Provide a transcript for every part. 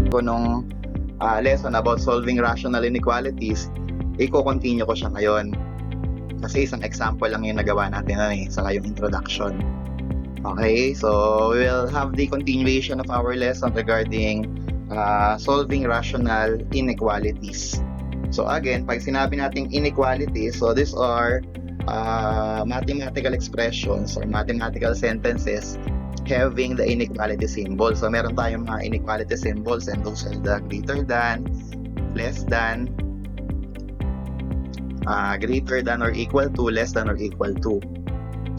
ko nung lesson about solving rational inequalities, i-continue ko siya ngayon. Kasi isang example lang yung nagawa natin saka yung introduction. Okay, so we will have the continuation of our lesson regarding solving rational inequalities. So again, pag sinabi nating inequalities, so these are mathematical expressions or mathematical sentences having the inequality symbol. So meron tayong mga inequality symbols, and those are the greater than, less than, greater than or equal to, less than or equal to.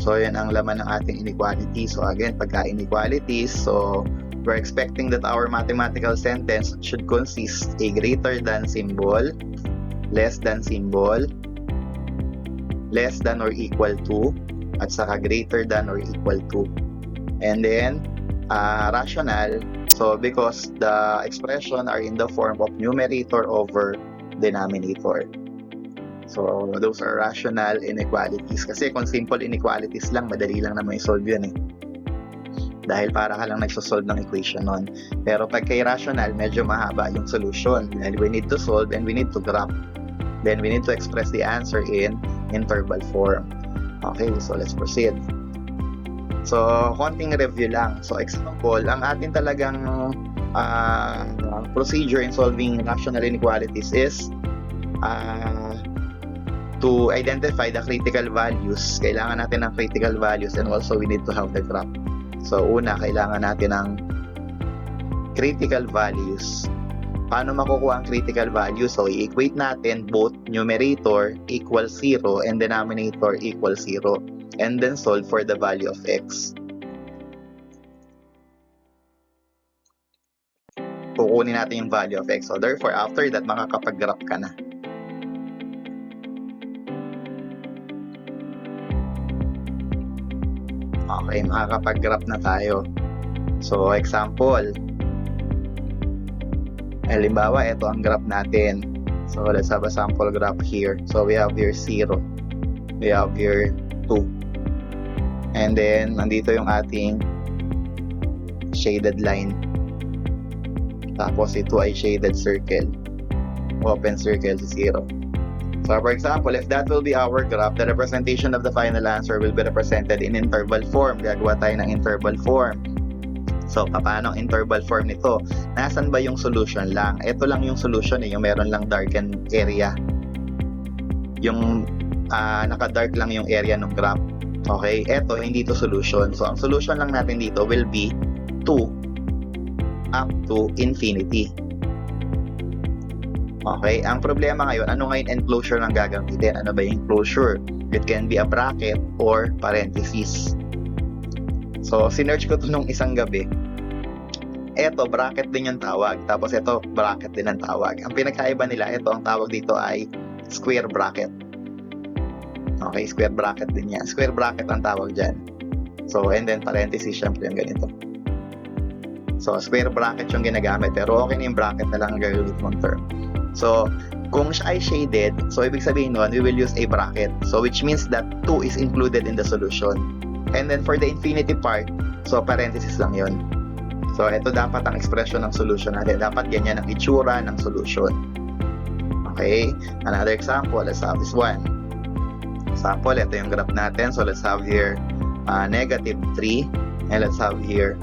So yan ang laman ng ating inequality. So again, pagka inequalities, so we're expecting that our mathematical sentence should consist a greater than symbol, less than symbol, less than or equal to, at saka greater than or equal to. And then rational, so because the expression are in the form of numerator over denominator. So those are rational inequalities. Kasi kung simple inequalities lang, madali lang naman i-solve yun dahil para ka lang nagsosolve ng equation nun. Pero pag kay rational, medyo mahaba yung solution. Dahil we need to solve and we need to graph. Then we need to express the answer in interval form. Okay, so let's proceed. So, konting review lang. So, example, ang atin talagang procedure in solving rational inequalities is to identify the critical values. Kailangan natin ng critical values, and also we need to have the graph. So, una, kailangan natin ng critical values. Paano makukuha ang critical values? So, i-equate natin both numerator equals 0 and denominator equals 0. And then solve for the value of x. Kukunin natin yung value of x. So therefore, after that, makakapag-graph ka na. Okay, makakapag-graph na tayo. So example, halimbawa, ito ang graph natin. So let's have a sample graph here. So we have here 0. We have here 2. And then, nandito yung ating shaded line. Tapos, ito ay shaded circle. Open circle to 0. So, for example, if that will be our graph, the representation of the final answer will be represented in interval form. Gagawa tayo ng interval form. So, paano ang interval form nito? Nasaan ba yung solution lang? Ito lang yung solution yung meron lang darkened area. Yung naka-dark lang yung area ng graph. Okay, eto hindi to solution. So, ang solution lang natin dito will be 2 up to infinity. Okay, ang problema ngayon, ano ngayon enclosure ng gagamitin? Ano ba yung enclosure? It can be a bracket or parenthesis. So, sinerch ko to nung isang gabi. Eto, bracket din yung tawag. Tapos eto, bracket din ang tawag. Ang pinagkaiba nila, eto ang tawag dito ay square bracket. Okay, square bracket din yan. Square bracket ang tawag dyan. So, and then parenthesis, syempre yung ganito. So, square bracket yung ginagamit. Pero okay na yung bracket na lang ang gagawin mong term. So, kung siya ay shaded, so ibig sabihin nun, we will use a bracket. So, which means that 2 is included in the solution. And then for the infinity part, so parenthesis lang yun. So, ito dapat ang expression ng solution natin. Dapat ganyan ang itsura ng solution. Okay? Another example, let's have this one. Example, ito yung graph natin. So, let's have here negative 3. And let's have here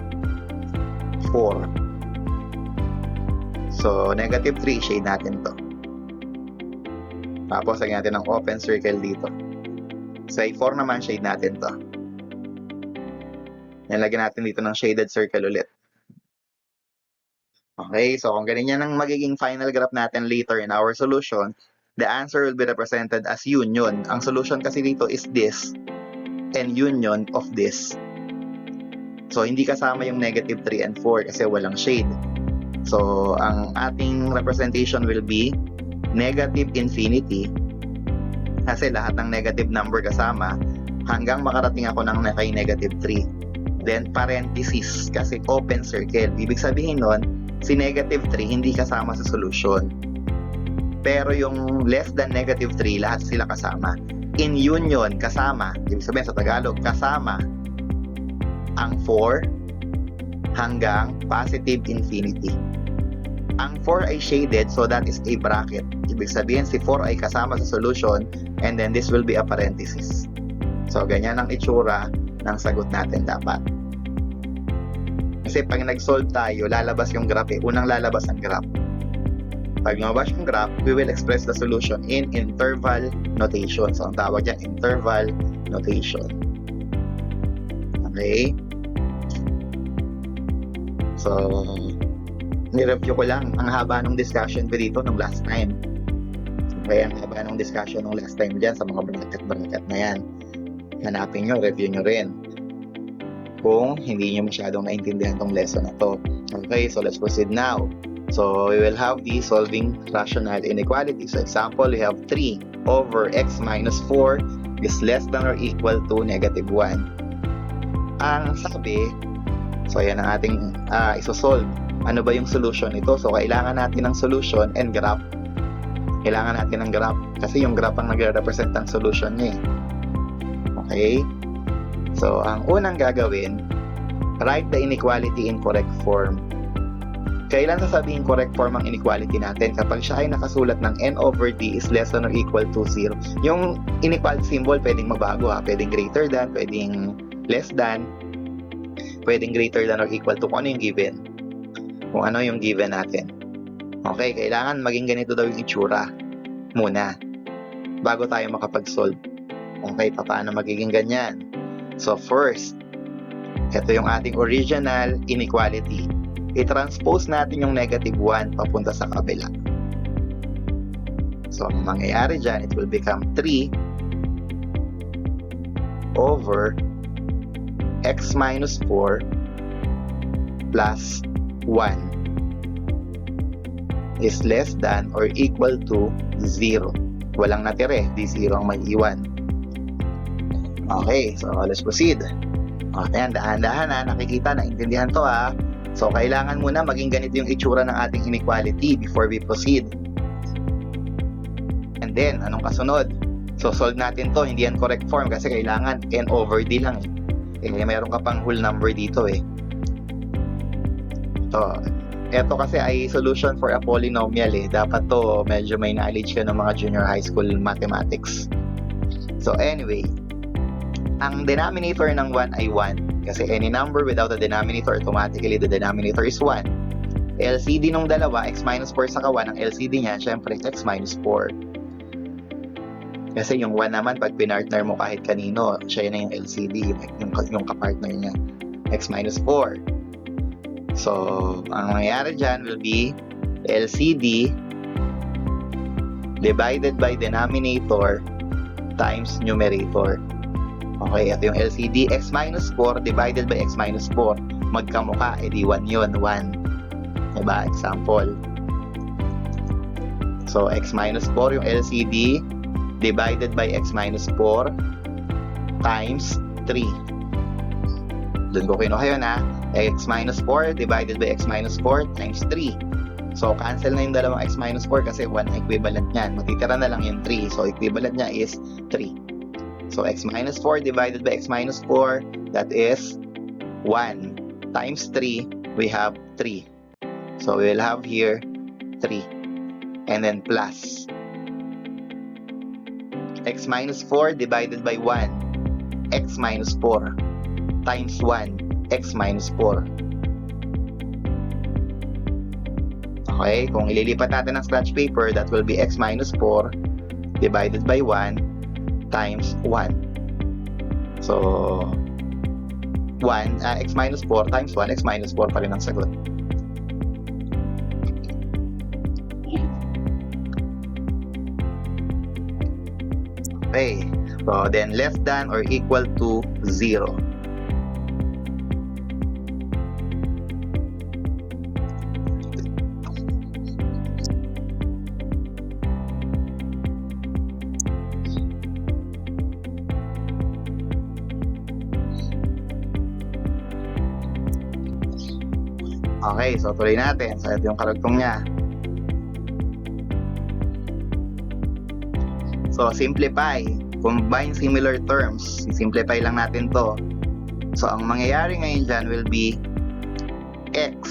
4. So, negative 3, shade natin to. Tapos, lagyan natin ng open circle dito. Sa 4 naman, shade natin to. Yan, lagyan natin dito ng shaded circle ulit. Okay, so kung ganyan ang magiging final graph natin later in our solution, the answer will be represented as union. Ang solution kasi dito is this and union of this. So, hindi kasama yung negative 3 and 4 kasi walang shade. So, ang ating representation will be negative infinity kasi lahat ng negative number kasama hanggang makarating ako ng kay negative 3. Then, parenthesis kasi open circle. Ibig sabihin nun, si negative 3 hindi kasama sa solution. Pero yung less than negative 3, lahat sila kasama. In union, kasama. Ibig sabihin sa Tagalog, kasama ang 4 hanggang positive infinity. Ang 4 ay shaded, so that is a bracket. Ibig sabihin, si 4 ay kasama sa solution, and then this will be a parenthesis. So, ganyan ang itsura ng sagot natin dapat. Kasi pag nag-solve tayo, lalabas yung graph eh. Unang lalabas ang graph. Pag lumabas yung graph, we will express the solution in interval notation. So, ang tawag dyan, interval notation. Okay? So, ni-review ko lang. Ang haba ng discussion ko dito nung last time. Okay, ang haba ng discussion nung last time dyan sa mga bracket-bracket na yan. Hanapin nyo, review nyo rin. Kung hindi nyo masyadong naintindihan tong lesson na to. Okay, so let's proceed now. So, we will have the solving rational inequalities. So, example, we have 3 over x minus 4 is less than or equal to negative 1. Ang sabi, so yan ang ating isosolve. Ano ba yung solution nito? So, kailangan natin ng solution and graph. Kailangan natin ng graph kasi yung graph ang nagre-represent ng solution niya eh. Okay? So, ang unang gagawin, write the inequality in correct form. Kailan sasabihin correct form ang inequality natin? Kapag siya ay nakasulat ng n over d is less than or equal to 0. Yung inequality symbol pwedeng mabago ha. Pwedeng greater than, pwedeng less than, pwedeng greater than or equal to kung ano yung given. Kung ano yung given natin. Okay, kailangan maging ganito daw yung itsura muna bago tayo makapag-solve. Okay, paano magiging ganyan? So first, ito yung ating original inequality. I-transpose natin yung negative 1 papunta sa kabila. So, ang mangyayari dyan, it will become 3 over x minus 4 plus 1 is less than or equal to 0. Walang natire, di 0 ang may iwan. Okay, so let's proceed. Okay, dahan-dahan na, nakikita, naintindihan to ha. So, kailangan muna maging ganito yung itsura ng ating inequality before we proceed. And then, anong kasunod? So, solve natin to, hindi yan correct form kasi kailangan n over d lang eh. Mayroon ka pang whole number dito eh. So, eto kasi ay solution for a polynomial eh. Dapat to, medyo may knowledge ka ng mga junior high school mathematics. So, anyway, ang denominator ng 1 ay 1. Kasi any number without a denominator, automatically the denominator is 1. LCD nung dalawa, x minus 4 sa kawan, ang LCD niya, syempre, x minus 4. Kasi yung 1 naman, pag pinartner mo kahit kanino, siya na yung LCD, yung kapartner niya. X minus 4. So, ang mangyayari dyan will be LCD divided by denominator times numerator. Okay, ito yung LCD, x minus 4 divided by x minus 4. Magkamukha, edi 1 yun, 1. Diba? Example. So, x minus 4 yung LCD divided by x minus 4 times 3. Doon ko kinuha yun ha. X minus 4 divided by x minus 4 times 3. So, cancel na yung dalawang x minus 4 kasi 1 equivalent niyan. Matitira na lang yung 3. So, equivalent niya is 3. So, x minus 4 divided by x minus 4, that is 1 times 3, we have 3. So, we will have here 3. And then plus x minus 4 divided by 1, x minus 4 times 1, x minus 4. Okay, kung ililipat natin ng scratch paper, that will be x minus 4 divided by 1 times 1. So, 1, x minus 4 times 1, x minus 4 pa rin ang sagot. Okay, so then less than or equal to 0. Okay, so tuloy natin. So, ito yung karugtong niya. So, simplify. Combine similar terms. Simplify lang natin to. So, ang mangyayari ngayon dyan will be x.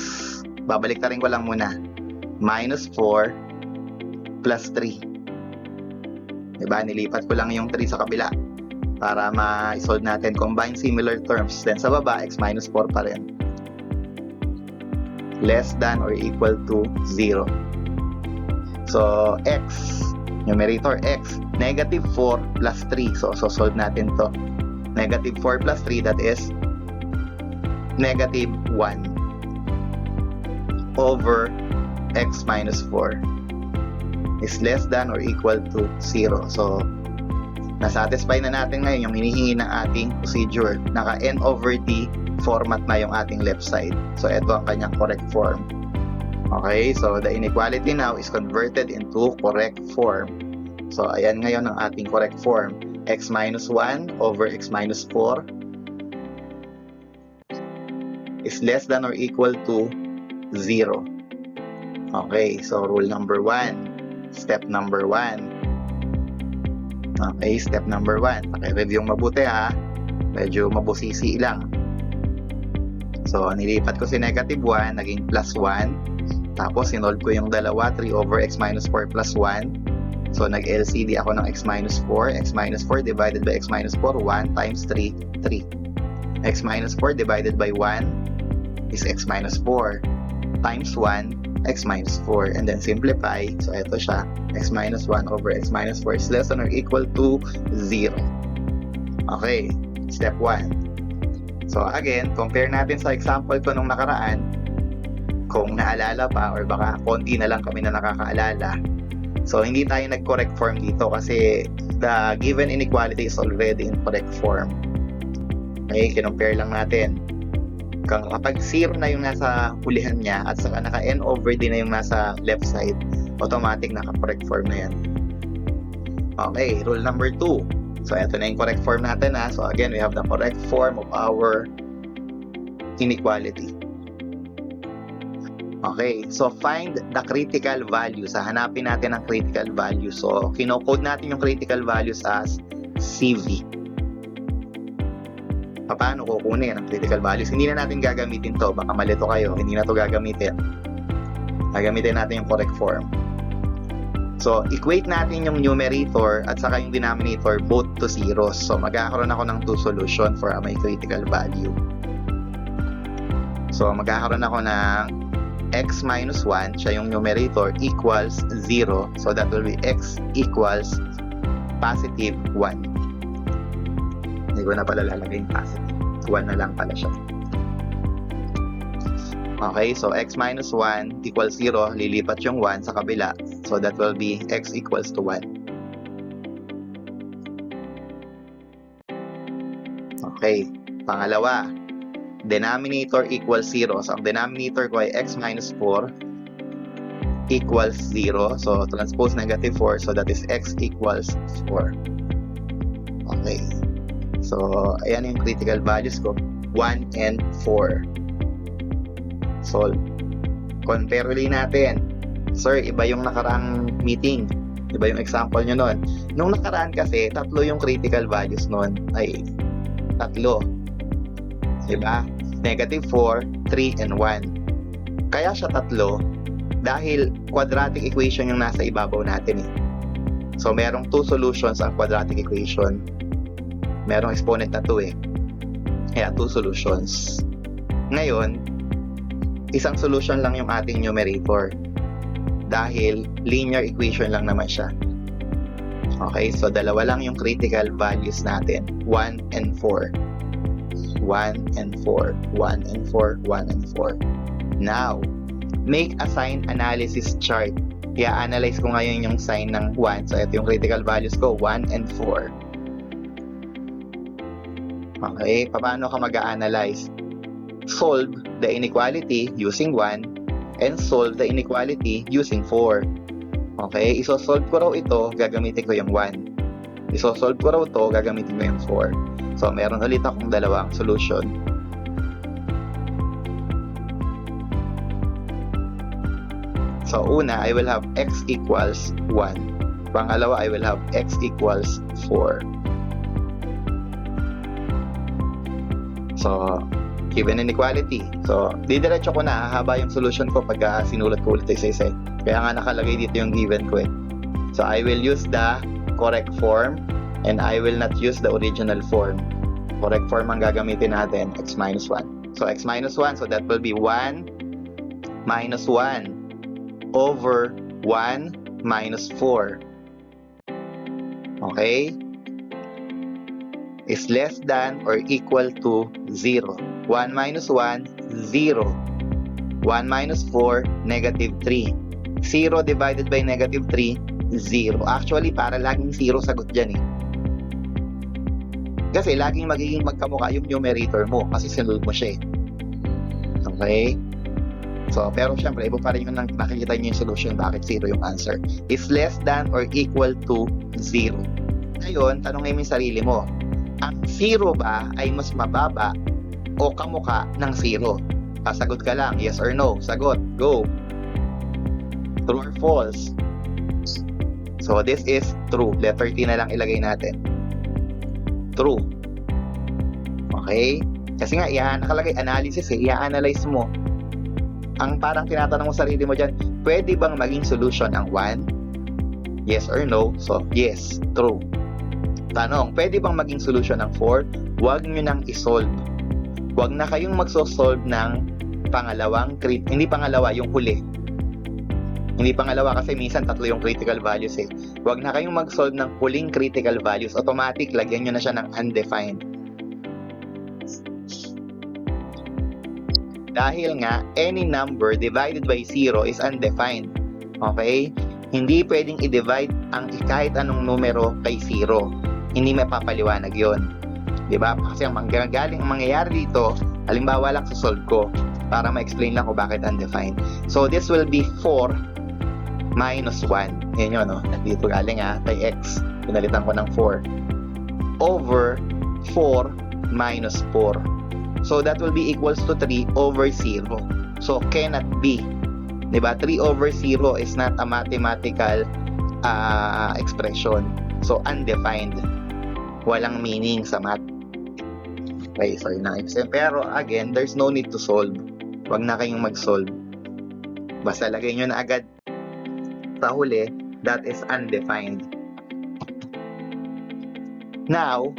Babalik na rin ko lang muna. minus 4 plus 3. Diba? Nilipat ko lang yung 3 sa kabila para ma-solve natin combine similar terms. Then sa baba, x minus 4 pa rin. Less than or equal to 0. So, x, numerator x, negative 4 plus 3. So solve natin to. Negative 4 plus 3, that is negative 1 over x minus 4 is less than or equal to 0. So, nasatisfy na natin ngayon yung hinihingi ng ating procedure. Naka n over d format na yung ating left side. So, ito ang kanyang correct form. Okay, so the inequality now is converted into correct form. So, ayan ngayon ang ating correct form. X minus 1 over x minus 4 is less than or equal to 0. Okay, so rule number 1. Step number 1. Okay, step number 1. Paki-review mabuti ha. Medyo mabusisi lang. So, nilipat ko si negative 1, naging plus 1. Tapos, sinolve ko yung dalawa, 3 over x minus 4 plus 1. So, nag-LCD ako ng x minus 4. X minus 4 divided by x minus 4, 1 times 3, 3. X minus 4 divided by 1 is x minus 4 times 1, x minus 4. And then, simplify. So, ito siya. X minus 1 over x minus 4 is less than or equal to 0. Okay. Step 1. So, again, compare natin sa example ko nung nakaraan. Kung naalala pa or baka konti na lang kami na nakakaalala. So, hindi tayo nag-correct form dito kasi the given inequality is already in correct form. Okay, kinumpare lang natin. Kapag 0 na yung nasa hulihan niya at saka naka n over d na yung nasa left side, automatic naka-correct form na yan. Okay, rule number 2. So, ito na yung correct form natin ha. So, again, we have the correct form of our inequality. Okay, so find the critical values. Hanapin natin ang critical value. So, kinocode natin yung critical values as CV. Paano kukunin ang critical values? Hindi na natin gagamitin to. Baka malito kayo. Hindi na to gagamitin. Gagamitin natin yung correct form. So, equate natin yung numerator at saka yung denominator both to zeros. So, magkakaroon ako ng two solution for my critical value. So, magkakaroon ako ng x minus 1, siya yung numerator, equals 0. So, that will be x equals positive 1. Hindi ko na pala lalagay yung positive. 1 na lang pala siya. Okay, so x minus 1 equals 0. Lilipat yung 1 sa kabila. So, that will be x equals to 1. Okay, pangalawa. Denominator equals 0. So, ang denominator ko ay x minus 4 equals 0. So, transpose negative 4. So, that is x equals 4. Okay. So, ayan yung critical values ko. 1 and 4. Solve. Compare ulit natin. Sir, iba yung nakaraang meeting. Iba yung example nyo nun. Nung nakaraan kasi, tatlo yung critical values nun. Ay, tatlo. Diba? Negative 4, 3, and 1. Kaya siya tatlo dahil quadratic equation yung nasa ibabaw natin eh. So, merong two solutions ang quadratic equation. Merong exponent na 2 eh. Kaya, two solutions. Ngayon, isang solution lang yung ating numerator dahil linear equation lang naman siya. Okay, so dalawa lang yung critical values natin, 1 and 4. 1 and 4, 1 and 4, 1 and 4. Now, make a sign analysis chart. I-analyze ko ngayon yung sign ng 1. So, ito yung critical values ko, 1 and 4. Okay, paano ka mag-a-analyze? Solve the inequality using 1 and solve the inequality using 4. Okay, isosolve ko raw ito, gagamitin ko yung 1. Isosolve ko raw ito, gagamitin ko yung 4. So, meron ulit akong dalawang solution. So, una, I will have x equals 1. Pangalawa, I will have x equals 4. So, given inequality. So, didiretso ko na, hahaba yung solution ko pag sinulat ko ulit isa-isa. Kaya nga nakalagay dito yung given ko eh. So, I will use the correct form and I will not use the original form. Correct form ang gagamitin natin, x minus 1. So, x minus 1, so that will be 1 minus 1 over 1 minus 4. Okay? Is less than or equal to 0. 1 minus 1, 0. 1 minus 4, negative 3. 0 divided by negative 3, 0. Actually, para laging 0 sagot dyan eh. Kasi laging magiging magkamukha yung numerator mo kasi sinulog mo siya eh. Okay? So, pero syempre, iba pa rin yung nakikita nyo yung solution bakit 0 yung answer. Is less than or equal to 0. Ngayon, tanongin mo yung sarili mo. Ang 0 ba ay mas mababa o kamukha ng 0? Sagot ka lang, yes or no. Sagot, go. True or false? So, this is true. Letter T na lang ilagay natin. True. Okay? Kasi nga, nakalagay analysis eh. I-analyze mo. Ang parang tinatanong mo sarili mo dyan, pwede bang maging solution ang 1? Yes or no? So, yes. True. Tanong, pwede bang maging solution ng 4? Huwag nyo nang isolve. Huwag na kayong magsosolve ng pangalawang, hindi pangalawa, yung huli. Hindi pangalawa kasi minsan tatlo yung critical values eh. Huwag na kayong mag-solve ng huling critical values. Automatic, lagyan nyo na siya ng undefined. Dahil nga, any number divided by 0 is undefined. Okay? Hindi pwedeng i-divide ang kahit anong numero kay 0. Hindi mapapaliwanag yon. Diba? Kasi ang mangyayari dito, halimbawa lang sa solve ko para ma-explain lang ko bakit undefined. So, this will be 4 minus 1. Yan yun, no? Dito galing kay x. Pinalitan ko ng 4. Over 4 minus 4. So, that will be equals to 3 over 0. So, cannot be. Diba? 3 over 0 is not a mathematical expression. So, undefined. Walang meaning sa math. Okay, sorry na. Pero, again, there's no need to solve. Huwag na kayong mag-solve. Basta lagay nyo na agad sa huli, that is undefined. Now,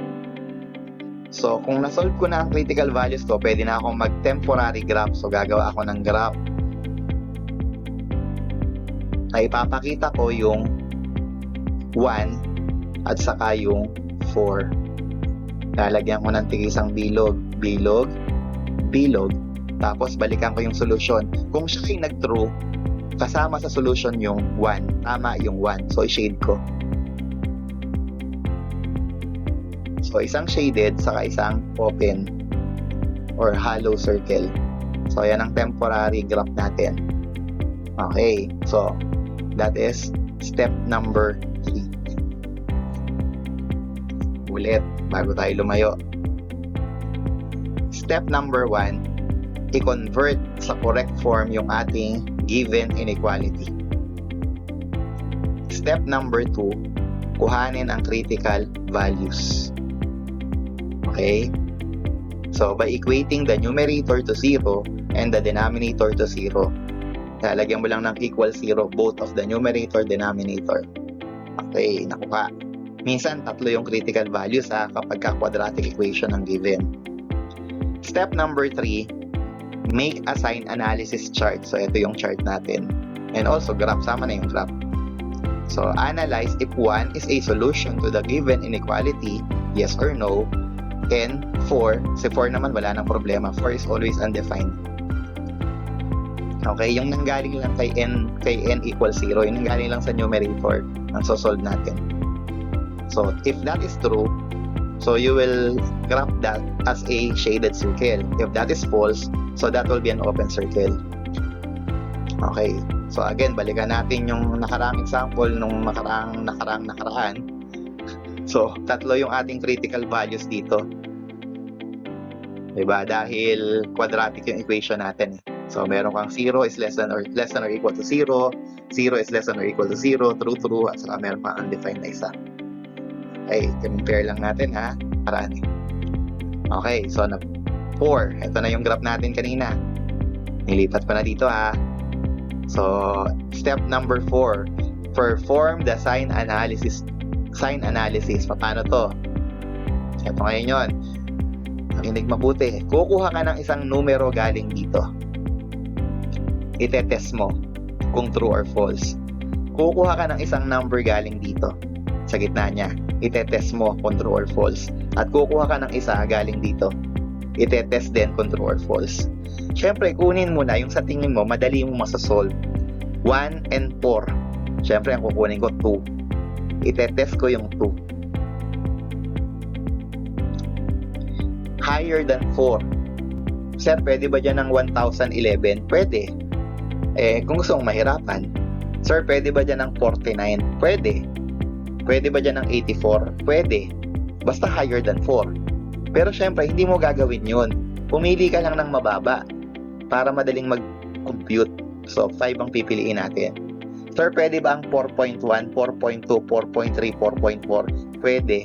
so kung na-solve ko na ang critical values ko, pwede na akong mag-temporary graph. So, gagawa ako ng graph na ipapakita ko yung 1 at saka yung 4. Lalagyan ko ng tigisang bilog, bilog, bilog. Tapos, balikan ko yung solution. Kung siya ay nag-true, kasama sa solution yung 1. Tama yung 1. So, i-shade ko. So, isang shaded, saka isang open or hollow circle. So, yan ang temporary graph natin. Okay. So, that is step number 3. Ulit, bago tayo lumayo. Step number 1, i-convert sa correct form yung ating given inequality. Step number 2, kuhanin ang critical values. Okay? So, by equating the numerator to 0 and the denominator to 0, lalagyan mo lang ng equal 0 both of the numerator denominator. Okay, nakuha. Minsan, tatlo yung critical values kapag quadratic equation ang given. Step number 3, make a sign analysis chart. So, ito yung chart natin. And also, graph. Sama na yung graph. So, analyze if 1 is a solution to the given inequality, yes or no. And 4, si 4 naman wala nang problema. 4 is always undefined. Okay, yung nanggaling lang kay n equals 0, yung nanggaling lang sa numerator, ang so-solve natin. So, if that is true, so you will graph that as a shaded circle. If that is false, so that will be an open circle. Okay. So again, balikan natin yung nakaraang example nung nakaraan. So, tatlo yung ating critical values dito. Diba? Dahil quadratic yung equation natin. So, meron kang 0 is less than or equal to 0, 0 is less than or equal to 0, true, at saka meron kang undefined na isa. Okay, compare lang natin nakaraan. Okay, so 4. Ito na yung graph natin kanina. Nilipat ko na dito ha. So, step number 4. Perform the sign analysis. Paano to? Ito ngayon yun. Makinig mabuti. Kukuha ka ng isang numero galing dito. Itetest mo kung true or false. Kukuha ka ng isang number galing dito sa gitna niya. Itetest mo kung true or false. At kukuha ka ng isa galing dito. Itetest din kung true or false. Siyempre, kunin mo na yung sa tingin mo, madali mo masasolve. 1 and 4. Siyempre, ang kukunin ko 2. Itetest ko yung 2. Higher than 4. Sir, pwede ba dyan ng 1011? Pwede. Kung gusto mong mahirapan. Sir, pwede ba dyan ng 49? Pwede. Pwede ba dyan ng 84? Pwede. Basta higher than 4. Pero syempre, hindi mo gagawin yun. Pumili ka lang ng mababa para madaling mag-compute. So, 5 ang pipiliin natin. Sir, pwede ba ang 4.1, 4.2, 4.3, 4.4? Pwede.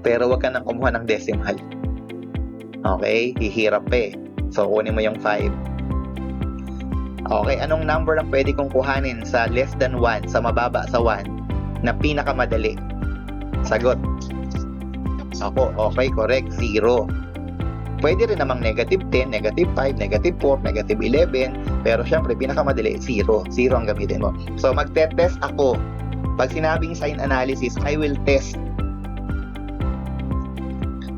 Pero wag ka nang kumuha ng decimal. Okay? Hihirap eh. So, kunin mo yung 5. Okay, anong number ang pwede kong kuhanin sa less than 1, sa mababa sa 1, na pinakamadali? Sagot. Ako, okay, correct, 0. Pwede rin namang negative 10, negative 5, negative 4, negative 11, pero syempre, pinakamadali, 0. 0 ang gamitin mo. So, magte-test ako. Pag sinabing sign analysis, I will test.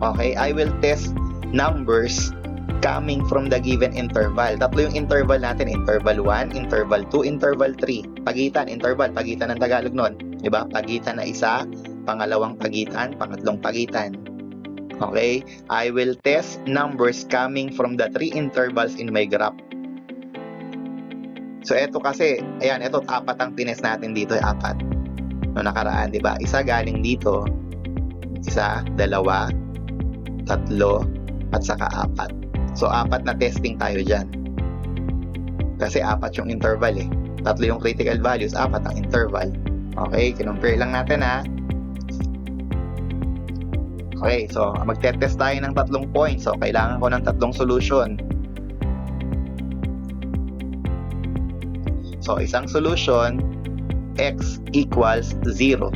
Okay, I will test numbers coming from the given interval. Tatlo yung interval natin, interval 1, interval 2, interval 3. Pagitan, interval, pagitan ng Tagalog nun. Diba? Pagitan na isa, pangalawang pagitan, pangatlong pagitan. Okay? I will test numbers coming from the 3 intervals in my graph. So, eto kasi, ayan, eto, 4 ang tines natin dito, 4. No nakaraan, diba? Isa galing dito, isa, 2, 3, at saka 4. So, 4 na testing tayo dyan. Kasi 4 yung interval eh. 3 yung critical values, 4 ang interval. Okay, kinumpare lang natin ha. Okay, so magte-test tayo ng 3 points. So, kailangan ko ng 3 solution. So, isang solution, x equals 0.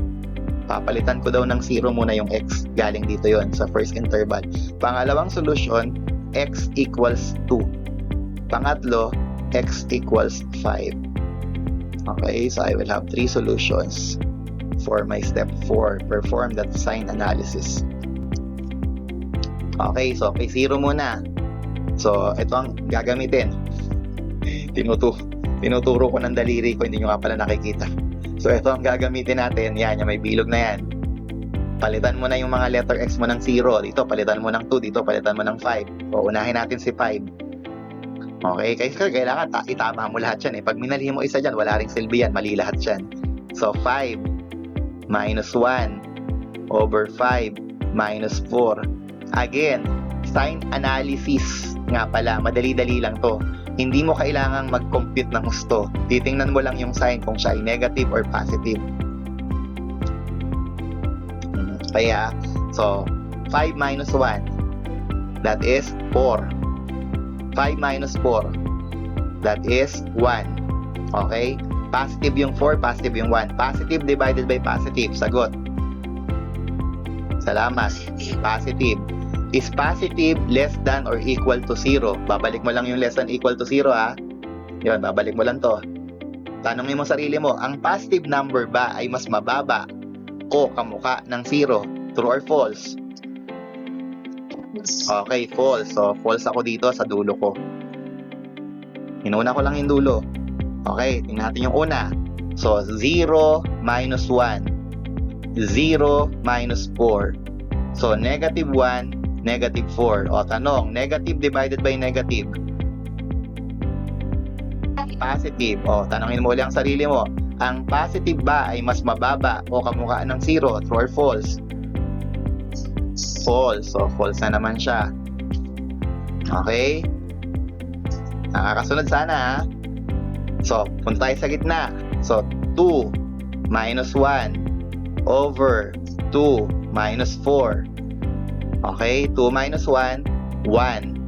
Papalitan ko daw ng 0 muna yung x. Galing dito yon sa first interval. Pangalawang solution, x equals 2. Pangatlo, x equals 5. Okay, so I will have 3 solutions for my step 4. Perform that sign analysis. Okay, so kay 0 muna. So, ito ang gagamitin. Tinuturo ko ng daliri ko, hindi nyo nga pala nakikita. So, ito ang gagamitin natin. Yan, yung may bilog na yan. Palitan mo na yung mga letter x mo ng 0. Dito, palitan mo ng 2. Dito, palitan mo ng 5. So, unahin natin si 5. Okay, kasi kailangan itama mo lahat yan eh. Pag minali mo isa dyan, wala ring silbi yan. Mali lahat yan. So, 5 minus 1 over 5 minus 4. Again, sign analysis nga pala. Madali-dali lang to. Hindi mo kailangang mag-compute ng gusto. Titingnan mo lang yung sign kung siya ay negative or positive. Kaya, so, 5 minus 1, that is 4. 5 minus 4, that is 1. Okay? Positive yung 4, positive yung 1. Positive divided by positive. Sagot. Salamat. Positive. Is positive less than or equal to 0? Babalik mo lang yung less than equal to 0 ha. Yun, babalik mo lang to. Tanongin mo sarili mo, ang positive number ba ay mas mababa o kamukha ng 0? True or false? Okay, false. So, false ako dito sa dulo ko. Inuna ko lang yung dulo. Okay, tingnan natin yung una. So, 0 minus 1. 0 minus 4. So, negative 1, negative 4. O, tanong, negative divided by negative. Positive. O, tanongin mo ulit ang sarili mo. Ang positive ba ay mas mababa o kamukha ng 0? True or false? False. So, false na naman siya. Okay? Nakakasunod sana ha. So, punta tayo sa gitna. So, 2 minus 1 over 2 minus 4. Okay? 2 minus 1, 1.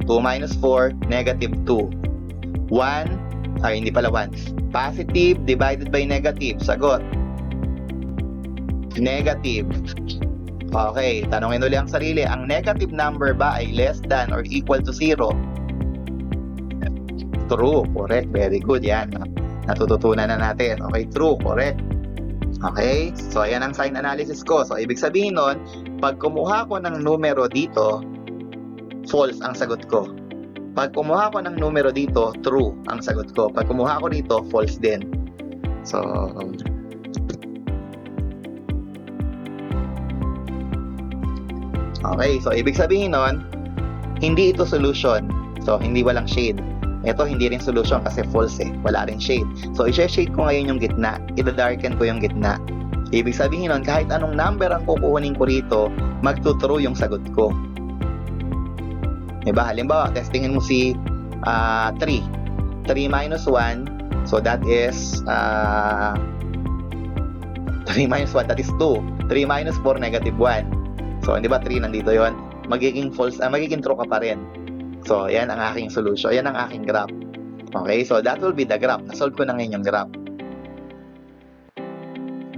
2 minus 4, negative 2. 1, ay hindi pala 1. Positive divided by negative. Sagot. Negative. Okay, tanongin ulit ang sarili. Ang negative number ba ay less than or equal to 0? True, correct. Very good. Yan. Natututunan na natin. Okay, true, correct. Okay, so ayan ang sign analysis ko. So, ibig sabihin nun, pag kumuha ko ng numero dito, false ang sagot ko. Pag kumuha ko ng numero dito, true ang sagot ko. Pag kumuha ko dito, false din. So, okay, so ibig sabihin nun, hindi ito solution. So, hindi walang shade. Ito, hindi rin solution kasi false eh. Wala rin shade. So, i-shade ko ngayon yung gitna. I-darken ko yung gitna. Ibig sabihin nun, kahit anong number ang kukunin ko rito, magtutrue yung sagot ko. Diba? Halimbawa, testingin mo si 3. 3 minus 1, so that is 3 minus 1, that is 2. 3 minus 4, negative 1. So, di ba 3 nandito yon, magiging false, magiging true ka pa rin. So, yan ang aking solution. Yan ang aking graph. Okay, so that will be the graph. Nasolve ko na ngayon yung graph.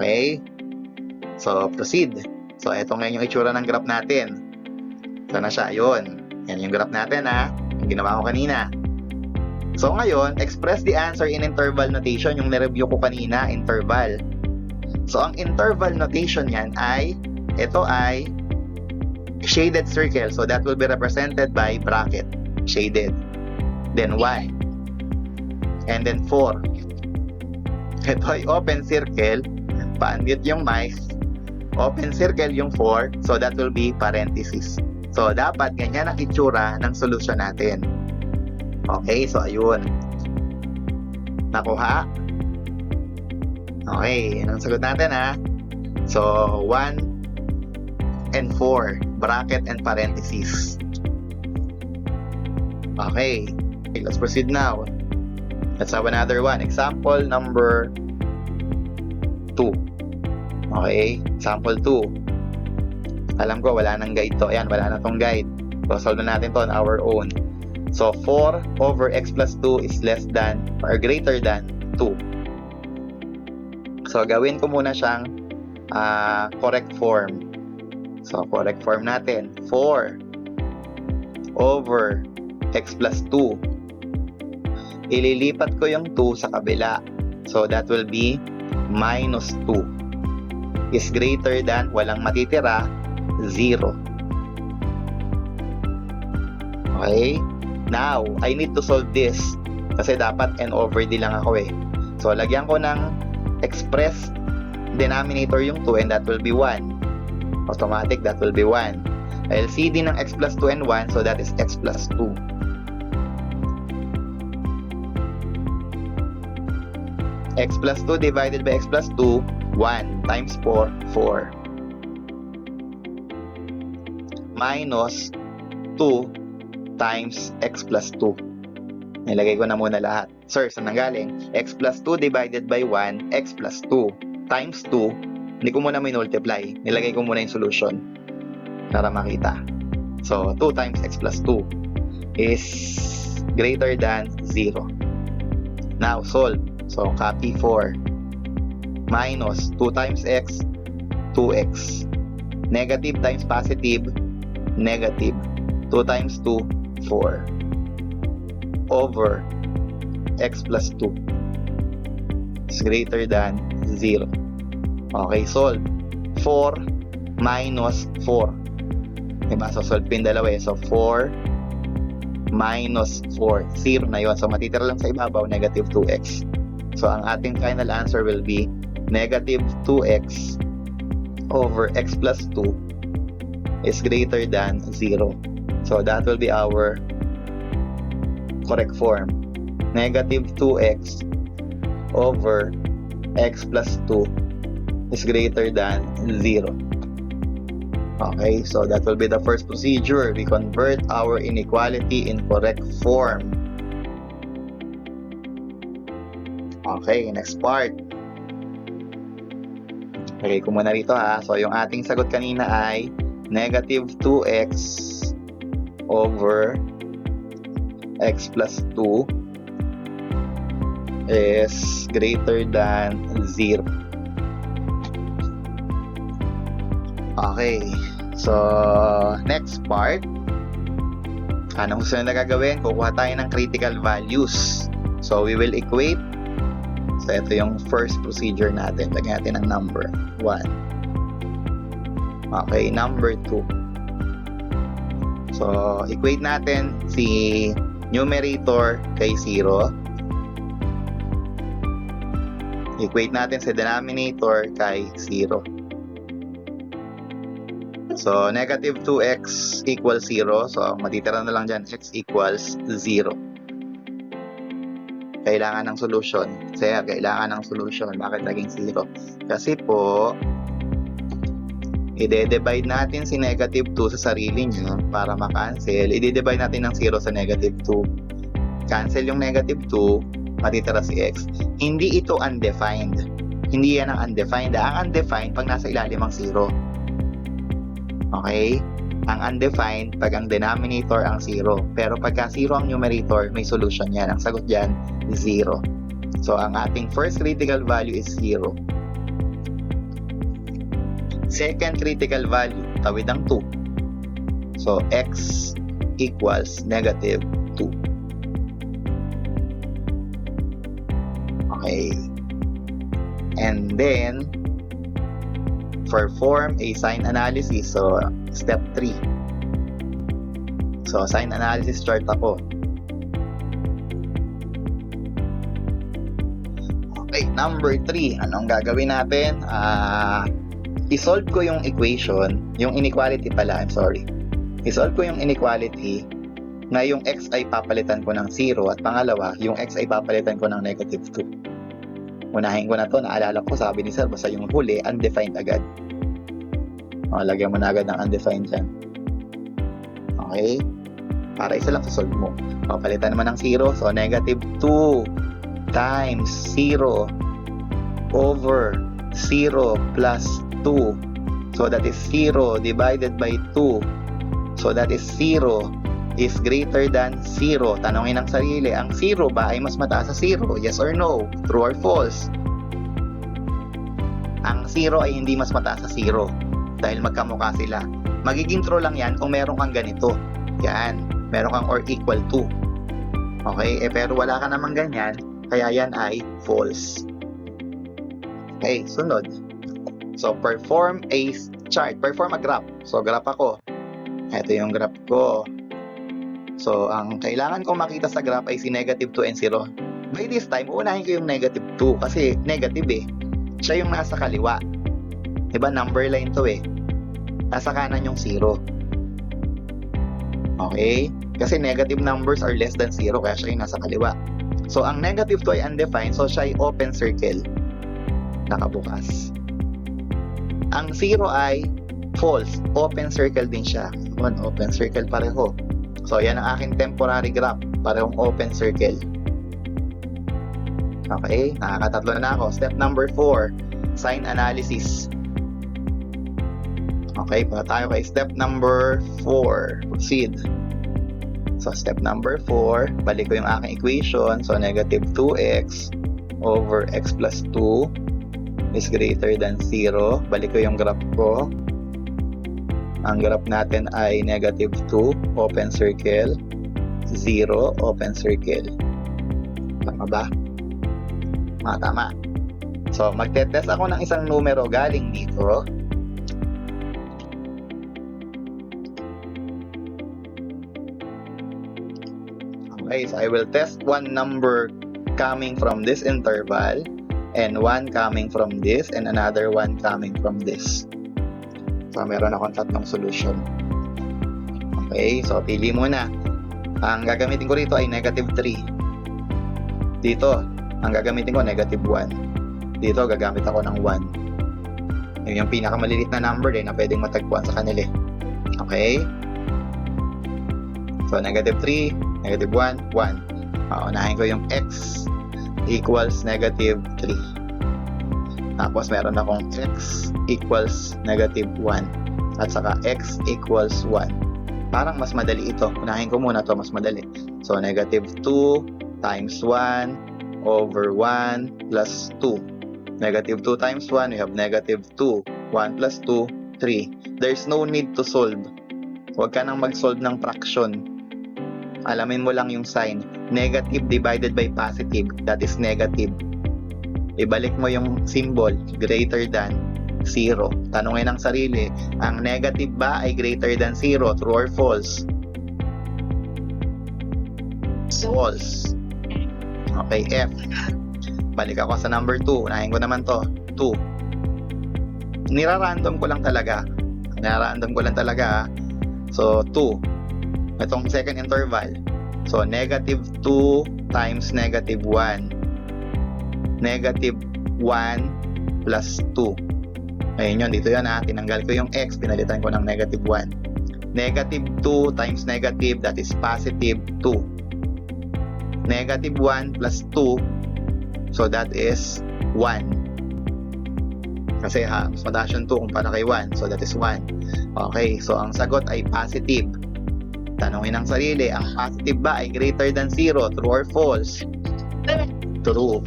Okay, so proceed. So, ito ngayon yung itsura ng graph natin. Sana siya, yun. Yan yung graph natin ha, yung ginawa ko kanina. So ngayon, express the answer in interval notation, yung nireview ko kanina, interval. So ang interval notation yan ay, ito ay shaded circle. So that will be represented by bracket, shaded. Then 1. And then 4. Ito ay open circle, pa-unmute yung mic. Open circle yung 4, so that will be parenthesis. So, dapat ganyan ang itsura ng solution natin. Okay, so ayun. Nakuha? Okay, yan ang sagot natin ha. So, 1 and 4, bracket and parenthesis. Okay, let's proceed now. Let's have another one. Example number 2. Okay, example 2. Alam ko, wala nang guide to. Ayan, wala na tong guide. So, solve na natin to on our own. So, 4 over x plus 2 is less than or greater than 2. So, gawin ko muna siyang correct form. So, correct form natin. 4 over x plus 2. Ililipat ko yung 2 sa kabila. So, that will be minus 2. Is greater than, walang matitira, 0. Okay? Now, I need to solve this. Kasi dapat n over d lang ako eh. So, lagyan ko ng express denominator yung 2 and that will be 1. Automatic, that will be 1. LCD ng x plus 2 and 1, so that is x plus 2. X plus 2 divided by x plus 2, 1 times 4, 4. Minus 2 times x plus 2. Nilagay ko na muna lahat. Sir, saan nanggaling? X plus 2 divided by 1, x plus 2 times 2. Hindi ko muna minultiply. Nilagay ko muna yung solution para makita. So, 2 times x plus 2 is greater than 0. Now, solve. So, copy 4. Minus 2 times x, 2x. Negative times positive, negative. 2 times 2, 4. Over x plus 2 is greater than 0. Okay, solve. 4 minus 4. Diba? So, solve ko yung dalawa eh. So, 4 minus 4. 0 na yun. So, matitira lang sa ibabaw, negative 2x. So, ang ating final answer will be negative 2x over x plus 2 is greater than 0. So, that will be our correct form. Negative 2x over x plus 2 is greater than 0. Okay, so that will be the first procedure. We convert our inequality in correct form. Okay, next part. Okay, ko muna rito ha. So, yung ating sagot kanina ay negative 2x over x plus 2 is greater than 0. Okay. So, next part. Anong gusto na gagawin? Kukuha tayo ng critical values. So, we will equate. So, ito yung first procedure natin. Lagyan natin ng number 1. Okay, number 2. So, equate natin si numerator kay 0. Equate natin si denominator kay 0. So, negative 2x equals 0. So, matitira na lang dyan, x equals 0. Kailangan ng solution. Sir, kailangan ng solution. Bakit naging 0? Kasi po, i-divide natin si negative 2 sa sarili niya para makancel. I-divide natin ng 0 sa negative 2. Cancel yung negative 2, matitira si x. Hindi ito undefined. Hindi yan ang undefined. Ang undefined pag nasa ilalim ang 0. Okay? Ang undefined pag ang denominator ang 0. Pero pagka 0 ang numerator, may solution yan. Ang sagot dyan, 0. So, ang ating first critical value is 0. Second critical value, tawid ang 2. So, x equals negative 2. Okay. And then, perform a sign analysis. So, step 3. So, sign analysis chart ako. Okay, number 3. Anong gagawin natin? I-solve ko yung equation, yung inequality pala, I'm sorry. I-solve ko yung inequality na yung x ay papalitan ko ng 0 at pangalawa, yung x ay papalitan ko ng negative 2. Unahin ko na to, naalala ko, sabi ni sir, basta yung huli, undefined agad. O, lagyan mo na agad ng undefined dyan. Okay? Para isa lang sa solve mo. Papalitan naman ng 0, so negative 2 times 0 over 0 plus 2. So that is 0 divided by 2. So that is 0 is greater than 0. Tanongin ang sarili, ang 0 ba ay mas mataas sa 0? Yes or no? True or false? Ang 0 ay hindi mas mataas sa 0 dahil magkamukha sila. Magiging true lang yan kung meron kang ganito. Yan, meron kang or equal to. Okay, pero wala ka namang ganyan, kaya yan ay false. Okay, sunod. So, perform a chart. Perform a graph. So, graph ako. Ito yung graph ko. So, ang kailangan kong makita sa graph ay si negative 2 and 0. By this time, uunahin ko yung negative 2 kasi negative eh. Siya yung nasa kaliwa. Diba, number line to eh. Nasa kanan yung 0. Okay? Kasi negative numbers are less than 0 kaya siya yung nasa kaliwa. So, ang negative 2 ay undefined, so siya ay open circle. Nakabukas. Ang 0 ay false. Open circle din siya. Open circle pareho. So, yan ang aking temporary graph. Parehong open circle. Okay, nakakatatlo na ako. Step number 4, sign analysis. Okay, punta tayo kay step number 4. Proceed. So, step number 4, balik ko yung aking equation. So, negative 2x over x plus 2 is greater than 0. Balik ko yung graph ko. Ang graph natin ay negative 2, open circle, 0, open circle. Tama ba? Tama. So, magte-test ako ng isang numero galing dito. Okay, so I will test one number coming from this interval and one coming from this and another one coming from this. So, meron akong tatlong solution. Okay, so pili muna. Ang gagamitin ko rito ay negative 3. Dito, ang gagamitin ko negative 1. Dito, gagamit ako ng 1. Yun yung pinakamaliliit na number na pwedeng matagpuan sa kanila. Okay? So, negative 3, negative 1, 1. Unahin ko yung x equals negative 3. Tapos, meron akong x equals negative 1. At saka x equals 1. Parang mas madali ito. Unahin ko muna to mas madali. So, negative 2 times 1 over 1 plus 2. Negative 2 times 1, we have negative 2. 1 plus 2, 3. There's no need to solve. Huwag ka nang mag-solve ng fraction. Alamin mo lang yung sign. Negative divided by positive, that is negative. Ibalik mo yung symbol, greater than 0. Tanungin ang sarili, ang negative ba ay greater than 0? True or false? False. Okay, F. Balik ako sa number 2. Unahin ko naman to. 2. Nirarandom ko lang talaga. So, 2. Itong second interval. So, negative 2 times negative 1. Negative 1 plus 2. Ayun yun, dito yun ha. Tinanggal ko yung x, pinalitan ko ng negative 1. Negative 2 times negative, that is positive 2. Negative 1 plus 2, so that is 1. Kasi ha, mas mataas yung 2 kumpara kay 1, so that is 1. Okay, so ang sagot ay positive. Tanungin ang sarili, ang positive ba ay greater than 0? True or false? True.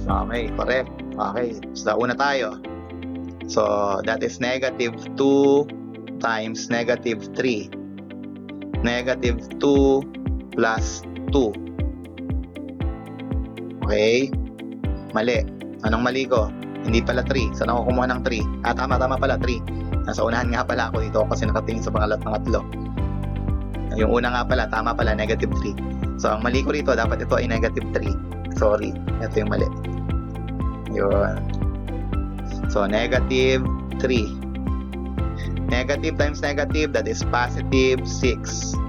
Okay, correct. Okay, so una tayo. So, that is negative 2 times negative 3. Negative 2 plus 2. Okay? Mali. Anong mali ko? Hindi pala 3. Saan ako kumuha ng 3? Tama pala 3. Nasa unahan nga pala ako dito kasi nakatingin sa pangatlo. Yung una nga pala, tama pala, negative 3. So, ang mali ko rito, dapat ito ay negative 3. Sorry, ito yung mali. Yun. So, negative 3. Negative times negative, that is positive 6.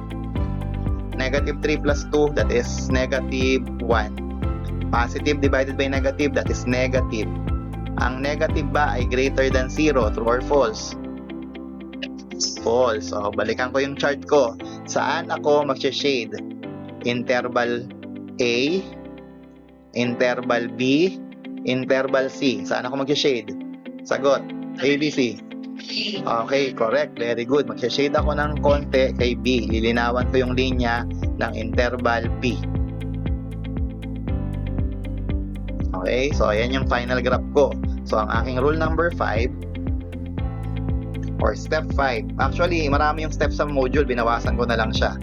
Negative 3 plus 2, that is negative 1. Positive divided by negative, that is negative. Ang negative ba ay greater than 0? True or false? False. So, balikan ko yung chart ko. Saan ako mag-shade? Interval A, interval B, interval C. Saan ako mag-shade? Sagot, A, B, C. Okay, correct. Very good. Mag-shade ako ng konti kay B. Lilinawan ko yung linya ng interval B. Okay, so ayan yung final graph ko. So, ang aking rule number 5 or step 5. Actually, marami yung steps sa module. Binawasan ko na lang siya.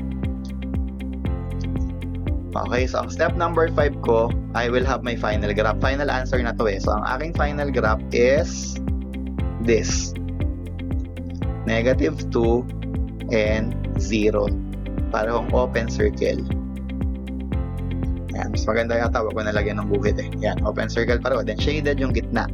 Okay, so ang step number 5 ko, I will have my final graph. Final answer na to eh. So, ang aking final graph is this. Negative 2 and 0. Parehong open circle. Ayan, mas maganda yata. Huwag ko nalagyan ng buhit eh. Ayan, open circle pareho. Then, shaded yung gitna.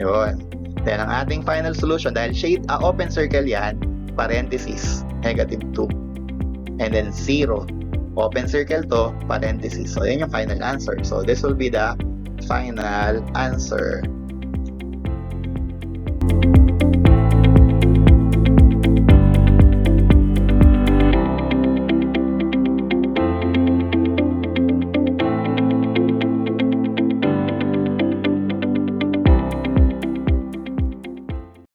Yun. Then, ang ating final solution, dahil open circle yan, parenthesis, negative 2. And then 0. Open circle to, parenthesis. So, yan yung final answer. So, this will be the final answer.